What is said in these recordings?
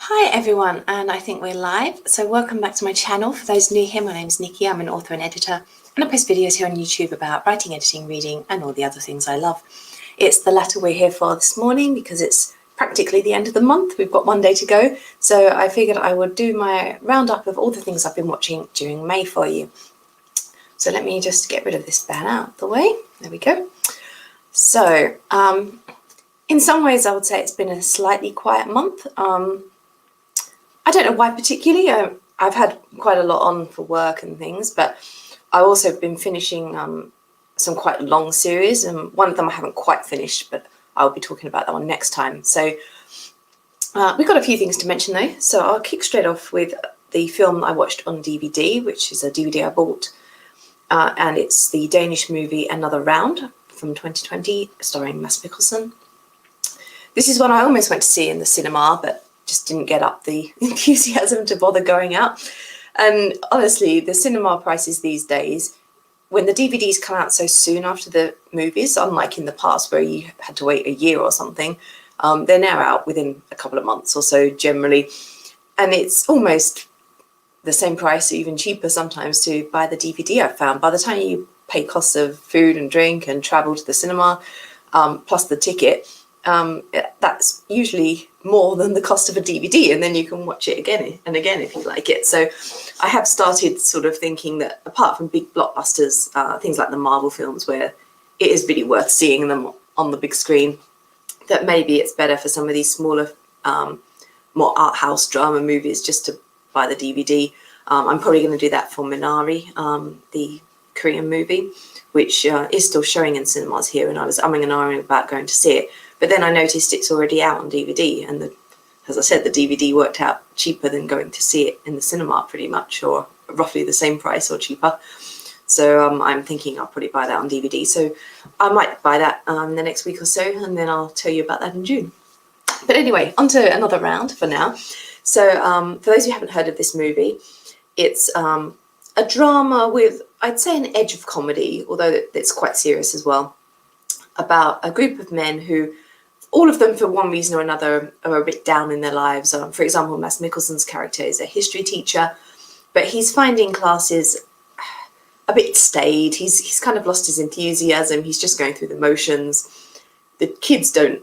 Hi everyone, and I think we're live. So welcome back to my channel. For those new here, my name is Nicki. I'm an author and editor, and I post videos here on YouTube about writing, editing, reading, and all the other things I love. It's the latter we're here for this morning because it's practically the end of the month. We've got one day to go. So I figured I would do my roundup of all the things I've been watching during May for you. So let me just get rid of this banner out of the way. There we go. So in some ways, I would say it's been a slightly quiet month. I don't know why particularly. I've had quite a lot on for work and things, but I've also been finishing some quite long series, and one of them I haven't quite finished, but I'll be talking about that one next time. So we've got a few things to mention though. So I'll kick straight off with the film I watched on DVD, which is a DVD I bought, and it's the Danish movie Another Round from 2020, starring Mads Mikkelsen. This is one I almost went to see in the cinema, but just didn't get up the enthusiasm to bother going out. And honestly, the cinema prices these days, when the DVDs come out so soon after the movies, unlike in the past where you had to wait a year or something, they're now out within a couple of months or so generally. And it's almost the same price or even cheaper sometimes to buy the DVD, I've found. By the time you pay costs of food and drink and travel to the cinema, plus the ticket, that's usually more than the cost of a DVD, and then you can watch it again and again if you like it. So I have started sort of thinking that apart from big blockbusters, things like the Marvel films where it is really worth seeing them on the big screen, that maybe it's better for some of these smaller, more art house drama movies just to buy the DVD. I'm probably going to do that for Minari, the Korean movie, which is still showing in cinemas here, and I was umming and ahhing about going to see it. But then I noticed it's already out on DVD, and as I said, the DVD worked out cheaper than going to see it in the cinema pretty much, or roughly the same price or cheaper. So I'm thinking I'll probably buy that on DVD. So I might buy that in the next week or so, and then I'll tell you about that in June. But anyway, on to Another Round for now. So for those who haven't heard of this movie, it's a drama with, I'd say, an edge of comedy, although it's quite serious as well, about a group of men who, all of them for one reason or another, are a bit down in their lives. For example, Mads Mikkelsen's character is a history teacher, but he's finding classes a bit staid. He's kind of lost his enthusiasm. He's just going through the motions. The kids don't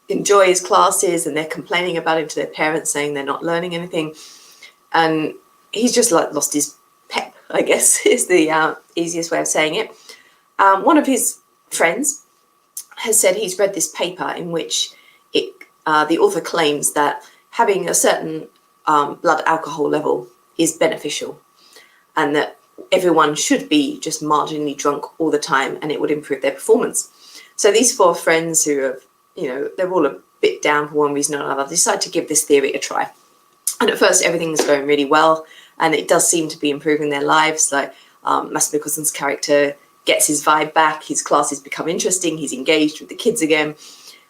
enjoy his classes, and they're complaining about him to their parents, saying they're not learning anything. And he's just like lost his pep, I guess, is the easiest way of saying it. One of his friends has said he's read this paper in which the author claims that having a certain blood alcohol level is beneficial, and that everyone should be just marginally drunk all the time, and it would improve their performance. So these four friends who have, they're all a bit down for one reason or another, decide to give this theory a try. And at first everything's going really well, and it does seem to be improving their lives. Like Mads Mikkelsen's character gets his vibe back, his classes become interesting, he's engaged with the kids again.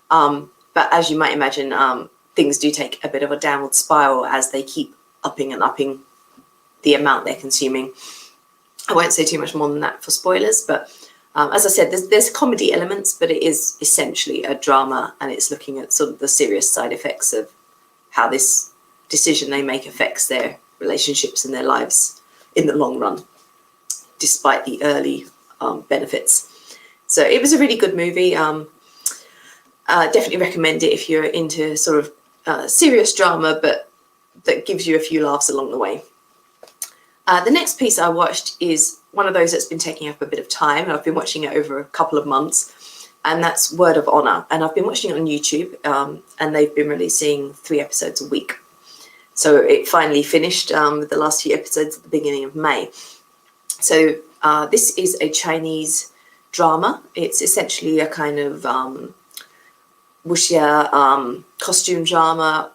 But as you might imagine, things do take a bit of a downward spiral as they keep upping and upping the amount they're consuming. I won't say too much more than that for spoilers, but as I said, there's comedy elements, but it is essentially a drama, and it's looking at sort of the serious side effects of how this decision they make affects their relationships and their lives in the long run, despite the early benefits. So it was a really good movie. Definitely recommend it if you're into sort of serious drama, but that gives you a few laughs along the way. The next piece I watched is one of those that's been taking up a bit of time, and I've been watching it over a couple of months, and that's Word of Honor. And I've been watching it on YouTube, and they've been releasing 3 episodes a week. So it finally finished with the last few episodes at the beginning of May. So this is a Chinese drama. It's essentially a kind of wuxia costume drama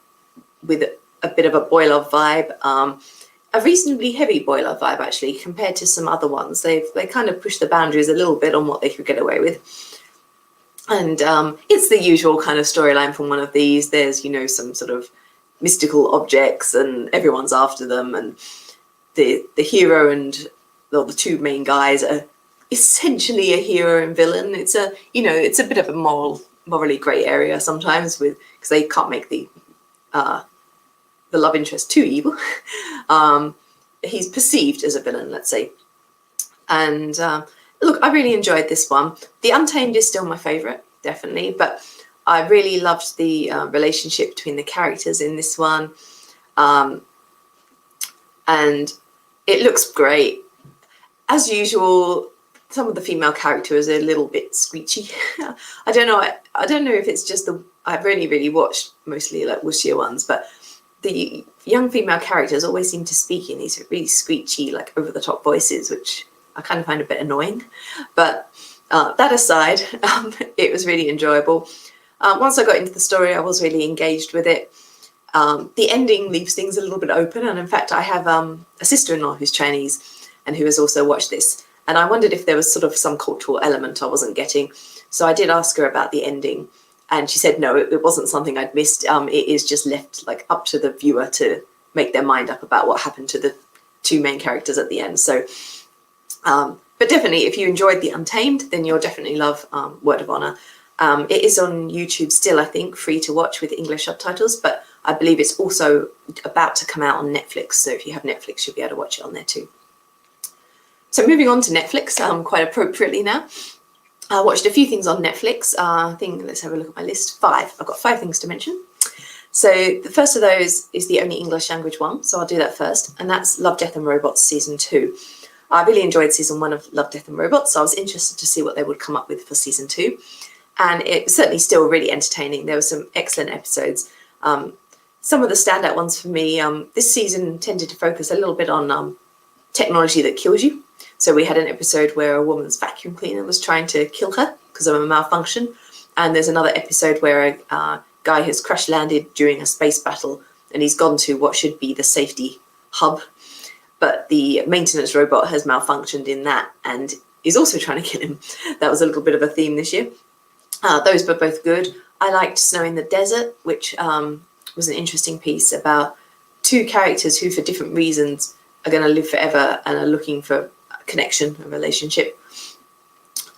with a bit of a boiler vibe. A reasonably heavy boiler vibe, actually, compared to some other ones. They kind of push the boundaries a little bit on what they could get away with. And it's the usual kind of storyline from one of these. There's, some sort of mystical objects, and everyone's after them. And the hero and the 2 main guys are essentially a hero and villain. It's a bit of a morally grey area sometimes, because they can't make the the love interest too evil. He's perceived as a villain, let's say. And look, I really enjoyed this one. The Untamed is still my favourite, definitely, but I really loved the relationship between the characters in this one. And it looks great. As usual, some of the female characters are a little bit screechy. I don't know if it's just I've really watched mostly like wushier ones, but the young female characters always seem to speak in these really screechy, like over-the-top voices, which I kind of find a bit annoying. But that aside, it was really enjoyable. Once I got into the story, I was really engaged with it. The ending leaves things a little bit open, and in fact, I have a sister-in-law who's Chinese and who has also watched this, and I wondered if there was sort of some cultural element I wasn't getting. So I did ask her about the ending, and she said no, it wasn't something I'd missed. It is just left like up to the viewer to make their mind up about what happened to the two main characters at the end. So, but definitely, if you enjoyed The Untamed, then you'll definitely love Word of Honor. It is on YouTube still, I think, free to watch with English subtitles, but I believe it's also about to come out on Netflix. So if you have Netflix, you'll be able to watch it on there too. So moving on to Netflix, quite appropriately now. I watched a few things on Netflix. I think, let's have a look at my list. 5. I've got 5 things to mention. So the first of those is the only English language one, so I'll do that first, and that's Love, Death and Robots Season 2. I really enjoyed Season 1 of Love, Death and Robots, so I was interested to see what they would come up with for Season 2. And it was certainly still really entertaining. There were some excellent episodes. Some of the standout ones for me, this season tended to focus a little bit on technology that kills you. So we had an episode where a woman's vacuum cleaner was trying to kill her because of a malfunction. And there's another episode where a guy has crash landed during a space battle and he's gone to what should be the safety hub. But the maintenance robot has malfunctioned in that and is also trying to kill him. That was a little bit of a theme this year. Those were both good. I liked Snow in the Desert, which was an interesting piece about two characters who, for different reasons, are going to live forever and are looking for a connection, a relationship.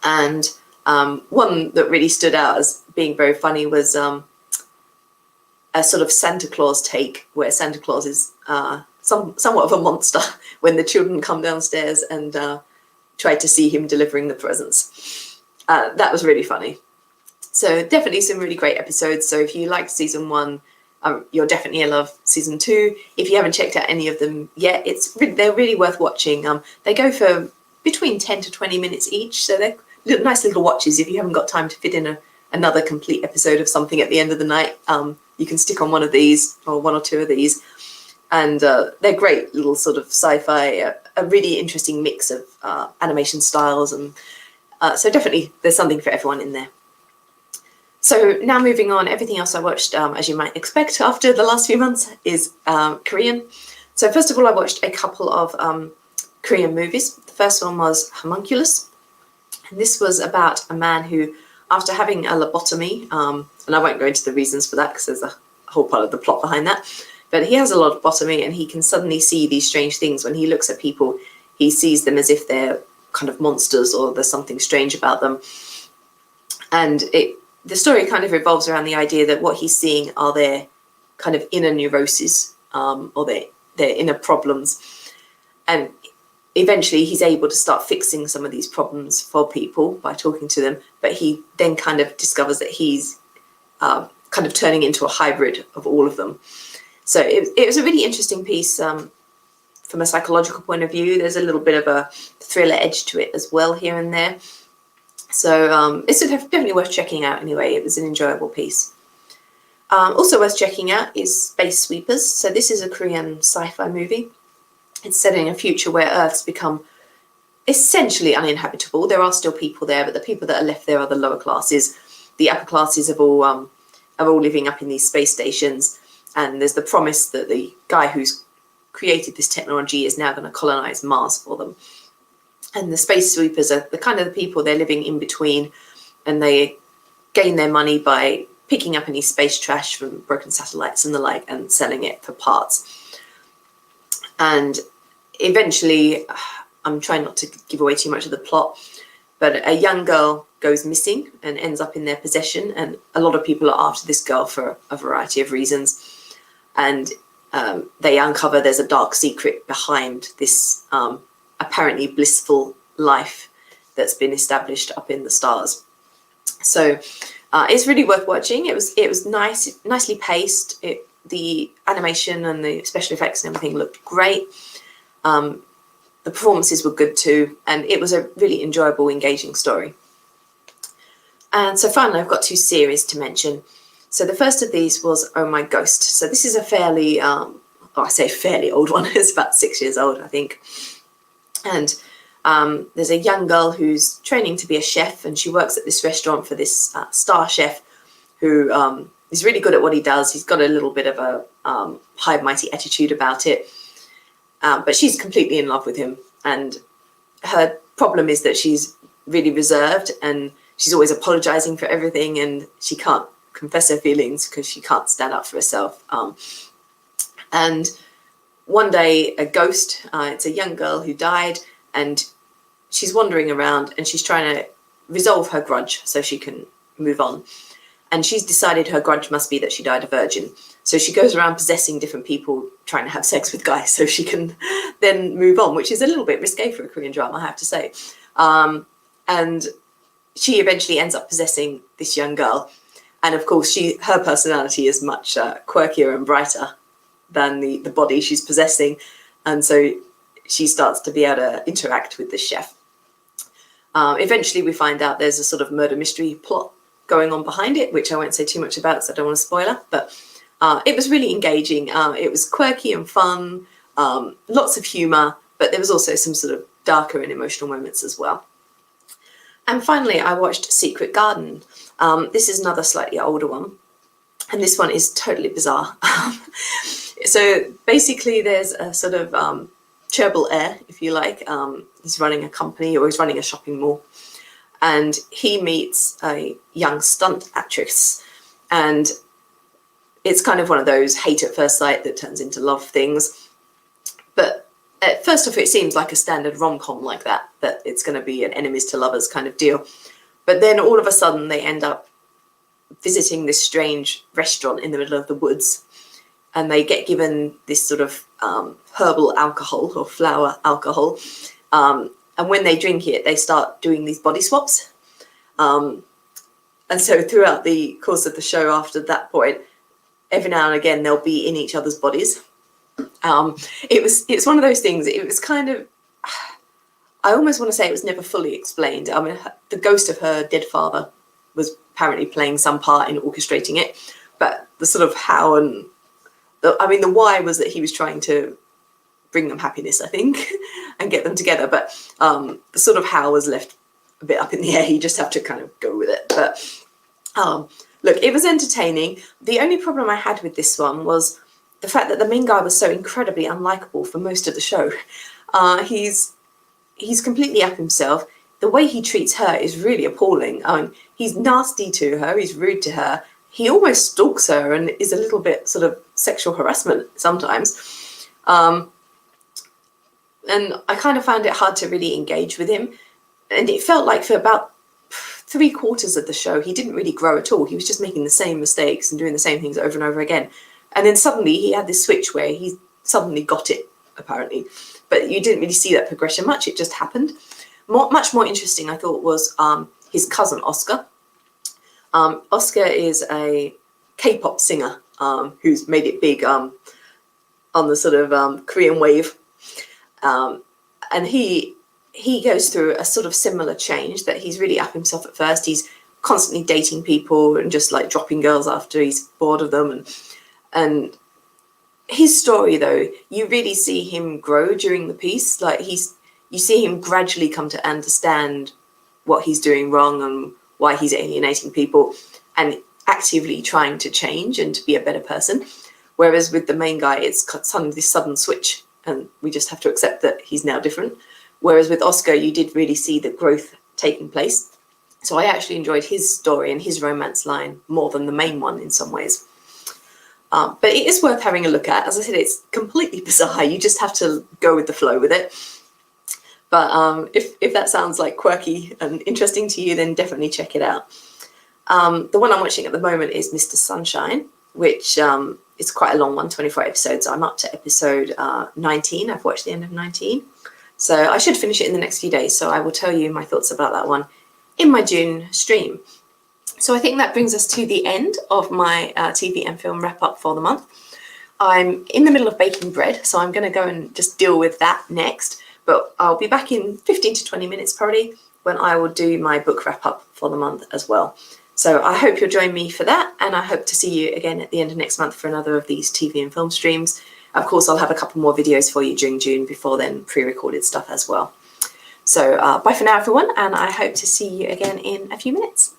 And one that really stood out as being very funny was a sort of Santa Claus take, where Santa Claus is somewhat of a monster when the children come downstairs and try to see him delivering the presents. That was really funny. So definitely some really great episodes. So if you liked Season 1, you're definitely in love Season 2. If you haven't checked out any of them yet, they're really worth watching. They go for between 10 to 20 minutes each, so they're nice little watches. If you haven't got time to fit in another complete episode of something at the end of the night, you can stick on one of these or one or two of these. And they're great little sort of sci-fi, a really interesting mix of animation styles. And so definitely there's something for everyone in there. So now moving on, everything else I watched, as you might expect after the last few months, is Korean. So first of all, I watched a couple of Korean movies. The first one was Homunculus. And this was about a man who, after having a lobotomy, and I won't go into the reasons for that because there's a whole part of the plot behind that, but he has a lobotomy and he can suddenly see these strange things. When he looks at people, he sees them as if they're kind of monsters or there's something strange about them. And the story kind of revolves around the idea that what he's seeing are their kind of inner neuroses or their inner problems. And eventually he's able to start fixing some of these problems for people by talking to them. But he then kind of discovers that he's kind of turning into a hybrid of all of them. So it was a really interesting piece from a psychological point of view. There's a little bit of a thriller edge to it as well here and there. So it's definitely worth checking out anyway. It was an enjoyable piece. Also worth checking out is Space Sweepers. So this is a Korean sci-fi movie. It's set in a future where Earth's become essentially uninhabitable. There are still people there, but the people that are left there are the lower classes. The upper classes are all living up in these space stations. And there's the promise that the guy who's created this technology is now going to colonize Mars for them. And the Space Sweepers are the kind of the people they're living in between, and they gain their money by picking up any space trash from broken satellites and the like and selling it for parts. And eventually, I'm trying not to give away too much of the plot, but a young girl goes missing and ends up in their possession, and a lot of people are after this girl for a variety of reasons. And they uncover there's a dark secret behind this apparently blissful life that's been established up in the stars. So it's really worth watching. It was nicely paced. The animation and the special effects and everything looked great. The performances were good too, and it was a really enjoyable, engaging story. And so finally, I've got 2 series to mention. So the first of these was Oh My Ghost. So this is a fairly, I say fairly old one. It's about 6 years old, I think. And there's a young girl who's training to be a chef, and she works at this restaurant for this star chef who is really good at what he does. He's got a little bit of a high and mighty attitude about it. But she's completely in love with him. And her problem is that she's really reserved, and she's always apologizing for everything, and she can't confess her feelings because she can't stand up for herself. And one day a ghost, it's a young girl who died, and she's wandering around and she's trying to resolve her grudge so she can move on. And she's decided her grudge must be that she died a virgin. So she goes around possessing different people, trying to have sex with guys so she can then move on, which is a little bit risque for a Korean drama, I have to say. And she eventually ends up possessing this young girl. And of course, her personality is much quirkier and brighter than the body she's possessing. And so she starts to be able to interact with the chef. Eventually, we find out there's a sort of murder mystery plot going on behind it, which I won't say too much about because I don't want to spoil it. But it was really engaging. It was quirky and fun, lots of humour, but there was also some sort of darker and emotional moments as well. And finally, I watched Secret Garden. This is another slightly older one, and this one is totally bizarre. So basically, there's a sort of Cherble heir, if you like. He's running a company, or he's running a shopping mall, and he meets a young stunt actress, and it's kind of one of those hate at first sight that turns into love things. But at first off, it seems like a standard rom-com like that it's going to be an enemies to lovers kind of deal. But then all of a sudden they end up visiting this strange restaurant in the middle of the woods, and they get given this sort of herbal alcohol or flower alcohol. And when they drink it, they start doing these body swaps. And so throughout the course of the show after that point, every now and again, they'll be in each other's bodies. It's one of those things. It was kind of, I almost want to say it was never fully explained. I mean, the ghost of her dead father was apparently playing some part in orchestrating it, but the sort of how and the why was that he was trying to bring them happiness, I think, and get them together. But the sort of how was left a bit up in the air. You just have to kind of go with it. But look, it was entertaining. The only problem I had with this one was the fact that the main guy was so incredibly unlikable for most of the show. He's completely up himself. The way he treats her is really appalling. He's nasty to her. He's rude to her. He almost stalks her and is a little bit sort of sexual harassment sometimes. And I kind of found it hard to really engage with him. And it felt like for about 3/4 of the show, he didn't really grow at all. He was just making the same mistakes and doing the same things over and over again. And then suddenly he had this switch where he suddenly got it, apparently. But you didn't really see that progression much. It just happened. Much more interesting, I thought, was his cousin, Oscar. Oscar is a K-pop singer who's made it big on the sort of Korean wave. And he goes through a sort of similar change, that he's really up himself at first. He's constantly dating people and just like dropping girls after he's bored of them. And his story, though, you really see him grow during the piece. Like you see him gradually come to understand what he's doing wrong and why he's alienating people, and actively trying to change and to be a better person. Whereas with the main guy, it's suddenly this sudden switch, and we just have to accept that he's now different. Whereas with Oscar, you did really see the growth taking place. So I actually enjoyed his story and his romance line more than the main one in some ways. But it is worth having a look at. As I said, it's completely bizarre. You just have to go with the flow with it. But if that sounds like quirky and interesting to you, then definitely check it out. The one I'm watching at the moment is Mr. Sunshine, which it's quite a long one, 24 episodes. I'm up to episode 19. I've watched the end of 19. So I should finish it in the next few days. So I will tell you my thoughts about that one in my June stream. So I think that brings us to the end of my TV and film wrap up for the month. I'm in the middle of baking bread, so I'm going to go and just deal with that next. But I'll be back in 15 to 20 minutes probably when I will do my book wrap up for the month as well. So I hope you'll join me for that, and I hope to see you again at the end of next month for another of these TV and film streams. Of course, I'll have a couple more videos for you during June before then, pre-recorded stuff as well. So bye for now, everyone, and I hope to see you again in a few minutes.